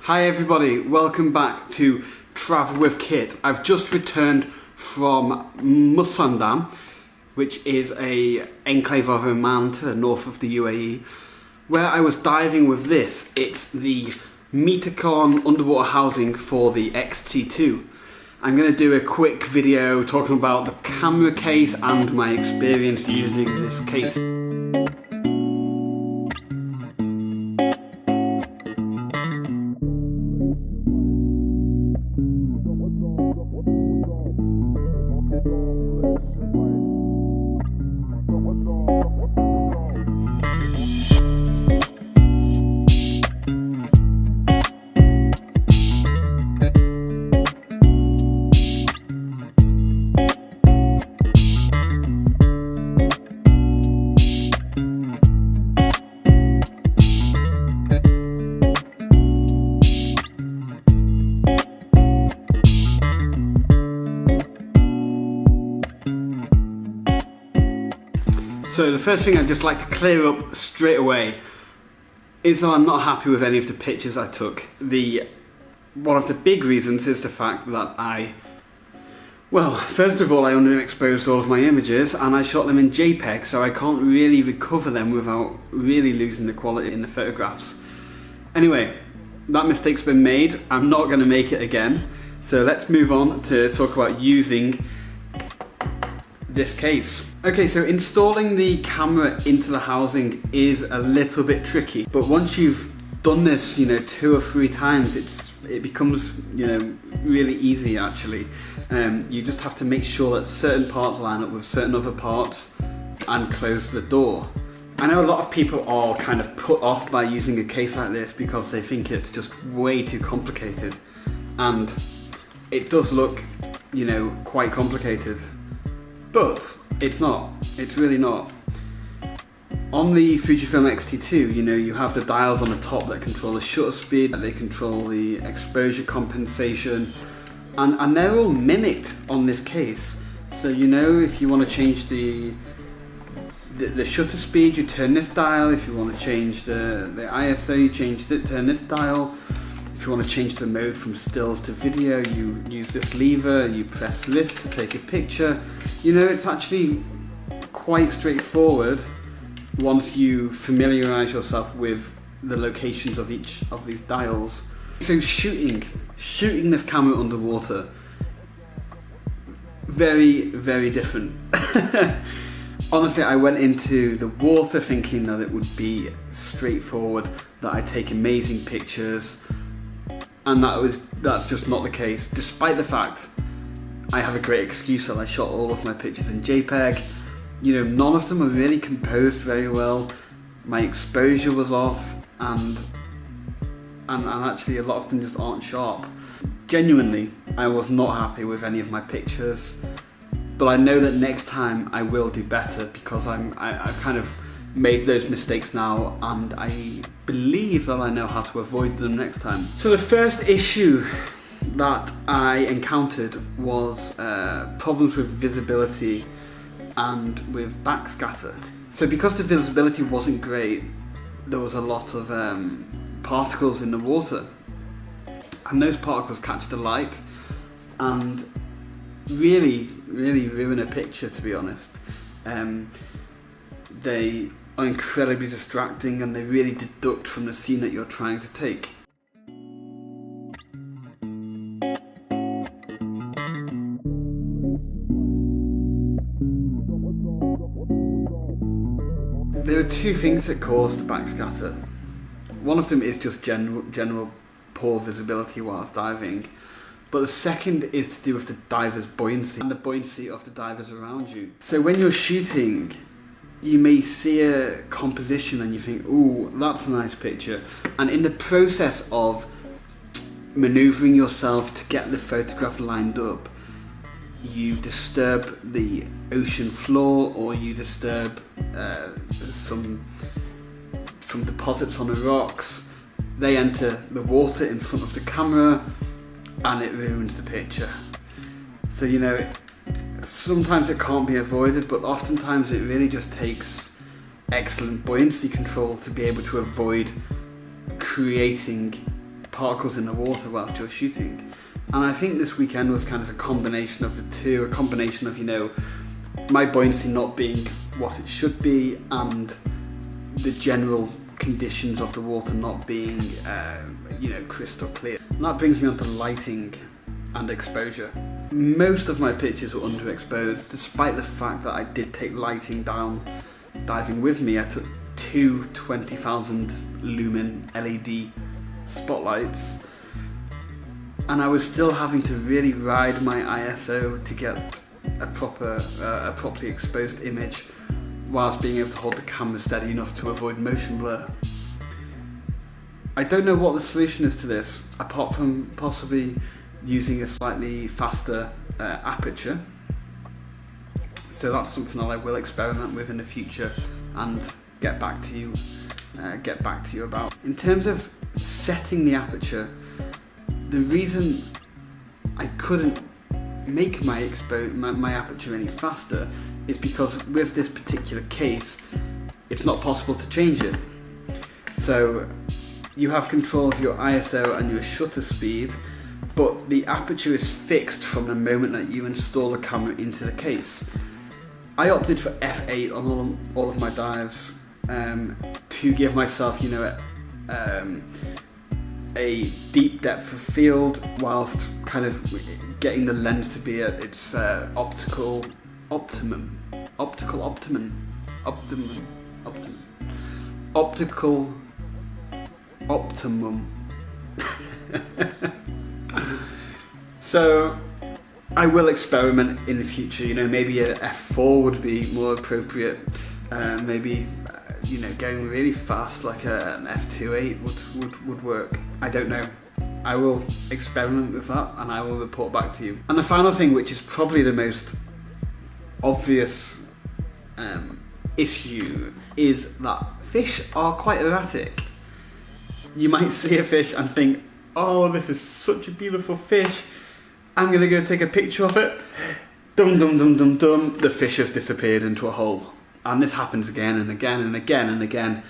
Hi everybody, welcome back to Travel with Kit. I've just returned from Musandam, which is a enclave of Oman to the north of the UAE, where I was diving with this. It's the Meikon underwater housing for the Xt2. I'm going to do a quick video talking about the camera case and my experience using this case. So the first thing I'd just like to clear up straight away is that I'm not happy with any of the pictures I took. One of the big reasons is the fact that first of all, I underexposed all of my images and I shot them in JPEG, so I can't really recover them without really losing the quality in the photographs. Anyway, that mistake's been made. I'm not going to make it again. So let's move on to talk about using this case. Okay, so installing the camera into the housing is a little bit tricky, but once you've done this, 2 or 3 times, it becomes, really easy actually. You just have to make sure that certain parts line up with certain other parts and close the door. I know a lot of people are kind of put off by using a case like this because they think it's just way too complicated, and it does look, quite complicated. But it's not, it's really not. On the Fujifilm xt2, you have the dials on the top that control the shutter speed, they control the exposure compensation, and they're all mimicked on this case. So if you want to change the shutter speed, you turn this dial. If you want to change the ISO, you turn this dial. If you want to change the mode from stills to video, you use this lever, you press this to take a picture. It's actually quite straightforward once you familiarise yourself with the locations of each of these dials. So shooting this camera underwater, very, very different. Honestly, I went into the water thinking that it would be straightforward, that I'd take amazing pictures, and that's just not the case, despite the fact I have a great excuse that I shot all of my pictures in JPEG. None of them are really composed very well. My exposure was off, and actually a lot of them just aren't sharp. Genuinely, I was not happy with any of my pictures, but I know that next time I will do better because I've kind of made those mistakes now, and I believe that I know how to avoid them next time. So the first issue that I encountered was problems with visibility and with backscatter. So because the visibility wasn't great, there was a lot of particles in the water, and those particles catch the light and really ruin a picture, to be honest. They are incredibly distracting and they really deduct from the scene that you're trying to take. There are 2 things that cause the backscatter. One of them is just general poor visibility whilst diving, but the second is to do with the diver's buoyancy and the buoyancy of the divers around you. So when you're shooting, you may see a composition and you think, ooh, that's a nice picture, and in the process of manoeuvring yourself to get the photograph lined up, you disturb the ocean floor, or you disturb some deposits on the rocks. They enter the water in front of the camera and it ruins the picture. So sometimes it can't be avoided, but oftentimes it really just takes excellent buoyancy control to be able to avoid creating particles in the water whilst you're shooting. And I think this weekend was kind of a combination of the two, a combination of, you know, my buoyancy not being what it should be and the general conditions of the water not being, you know, crystal clear. And that brings me on to lighting and exposure. Most of my pictures were underexposed, despite the fact that I did take lighting down diving with me. I took two 20,000 lumen LED spotlights, and I was still having to really ride my ISO to get a properly exposed image, whilst being able to hold the camera steady enough to avoid motion blur. I don't know what the solution is to this, apart from possibly using a slightly faster aperture. So that's something that I will experiment with in the future and get back to you about. In terms of setting the aperture, the reason I couldn't make my aperture any faster is because with this particular case, it's not possible to change it. So you have control of your ISO and your shutter speed, but the aperture is fixed from the moment that you install the camera into the case. I opted for f8 on all of my dives to give myself, you know, a deep depth of field whilst kind of getting the lens to be at its optical optimum. So I will experiment in the future, you know, maybe a f4 would be more appropriate, maybe you know, going really fast like an f2.8 would work. I don't know. I will experiment with that and I will report back to you. And the final thing, which is probably the most obvious issue, is that fish are quite erratic. You might see a fish and think, oh, this is such a beautiful fish, I'm gonna go take a picture of it. Dum dum dum dum dum, the fish has disappeared into a hole. And this happens again and again and again and again,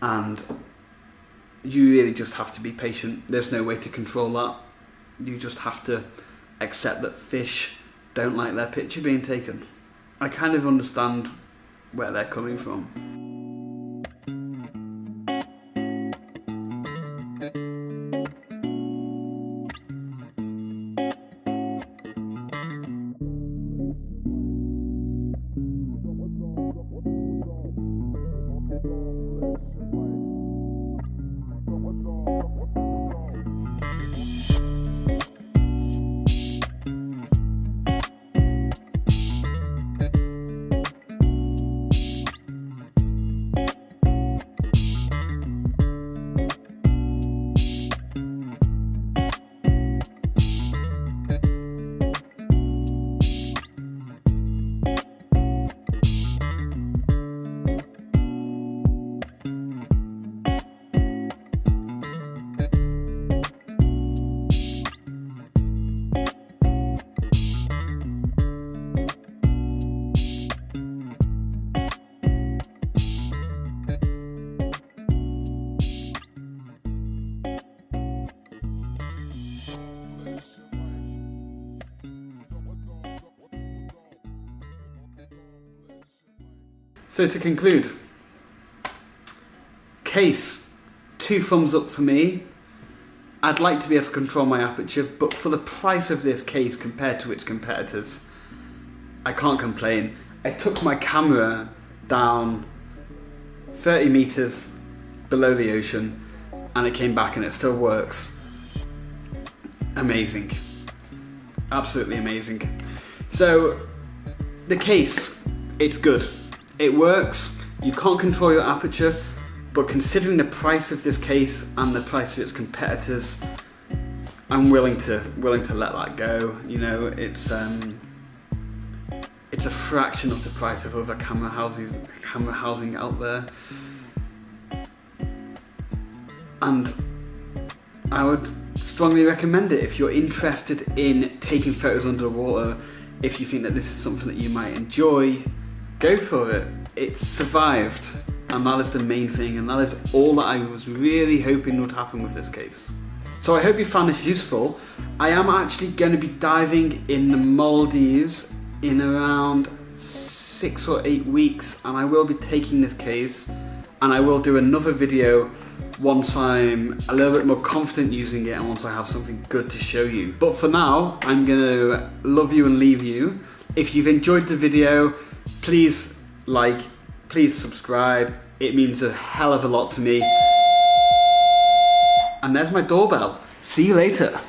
and you really just have to be patient. There's no way to control that. You just have to accept that fish don't like their picture being taken. I kind of understand where they're coming from. So to conclude, case, 2 thumbs up for me. I'd like to be able to control my aperture, but for the price of this case compared to its competitors, I can't complain. I took my camera down 30 meters below the ocean and it came back and it still works. Amazing. Absolutely amazing. So the case, it's good. It works. You can't control your aperture, but considering the price of this case and the price of its competitors, I'm willing to let that go. You know, it's a fraction of the price of other camera housing out there, and I would strongly recommend it if you're interested in taking photos underwater. If you think that this is something that you might enjoy, go for it. It's survived, and that is the main thing, and that is all that I was really hoping would happen with this case. So I hope you found this useful. I am actually going to be diving in the Maldives in around 6 or 8 weeks, and I will be taking this case, and I will do another video once I'm a little bit more confident using it and once I have something good to show you. But for now, I'm going to love you and leave you. If you've enjoyed the video, please like, please subscribe. It means a hell of a lot to me. And there's my doorbell. See you later.